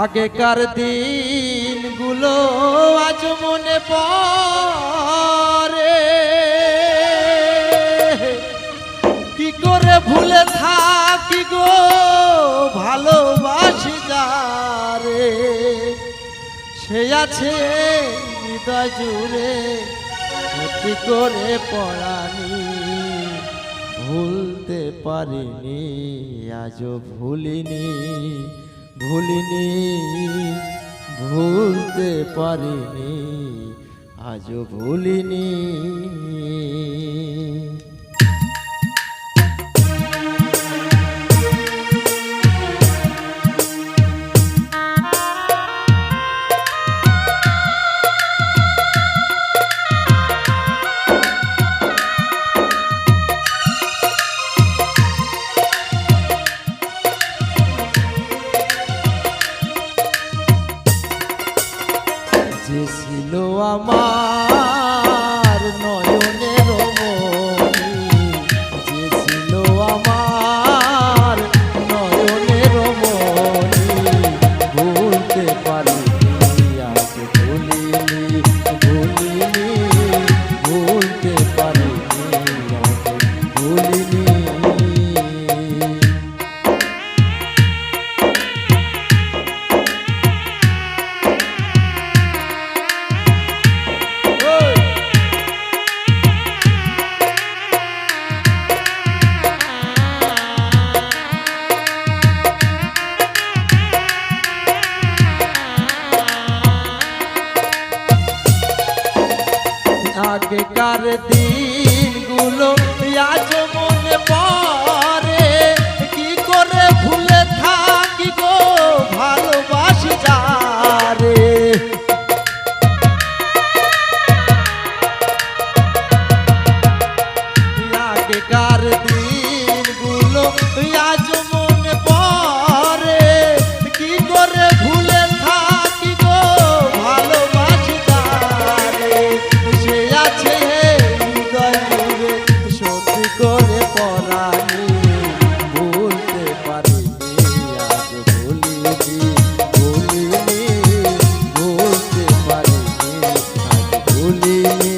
আগেকার দিনগুলো আজ মনে পড়ে, কি করে ভুলে থাকি গো ভালোবাসি যারে, সে আছে হৃদয় জুড়ে ক্ষতি করে পড়ানি, ভুলতে পারিনি আজও ভুলিনি, ভুলিনি ভুলতে পারিনি আজও ভুলিনি। যে ছিল আমার নয়নের মণি, যে ছিল আমার নয়নের মণি, ভুলতে পারিনি আজ ভুলিনি, ভুলিনি ভুলতে পারিনি আজ ভুলিনি। আগেকার দিনগুলো আজ মনে পড়ে, কি করে ভুলে থাকি গো ভালোবাসি যারে, আগেকার দিনগুলো আজ মনে পড়ে, কি করে ভুলে থাকি গো ভালোবাসি যারে, সে আছে হৃদয় জুড়ে সত্যি করে পড়ানি, ভুলতে পারিনি আজ ভুলিনি, ভুলিনি ভুলতে পারিনি আজ ভুলিনি।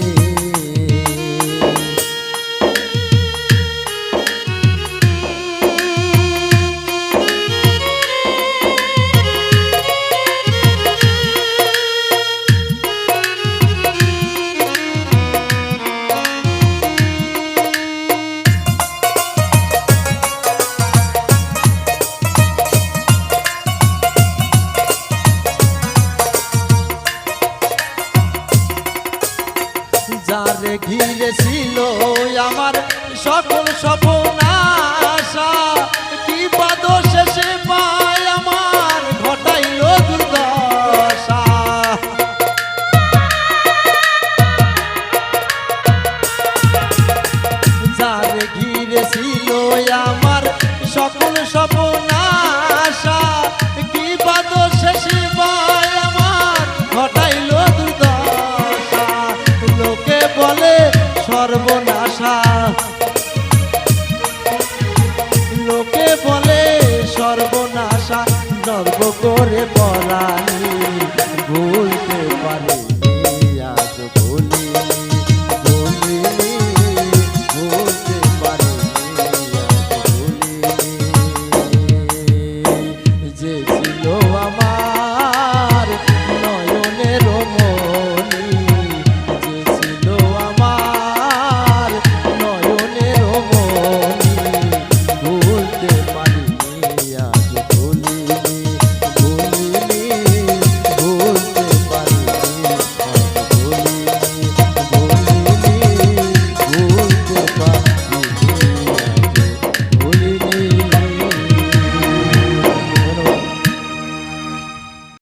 যারে ঘিরে ছিল আমার সকল স্বপ্ন আশা, কি বাদ শেষে পায় আমার ঘটাইল দুর্দশা, যারে ঘিরে ছিল আমার সকল স্বপ্ন আশা, কি বাদ শেষে পায় আমার ঘটাইল দুর্দশা, লোকে বলে সর্বনাশা, লোকে বলে সর্বনাশা, নর্ব করে পড়ানি, ভুলতে পারি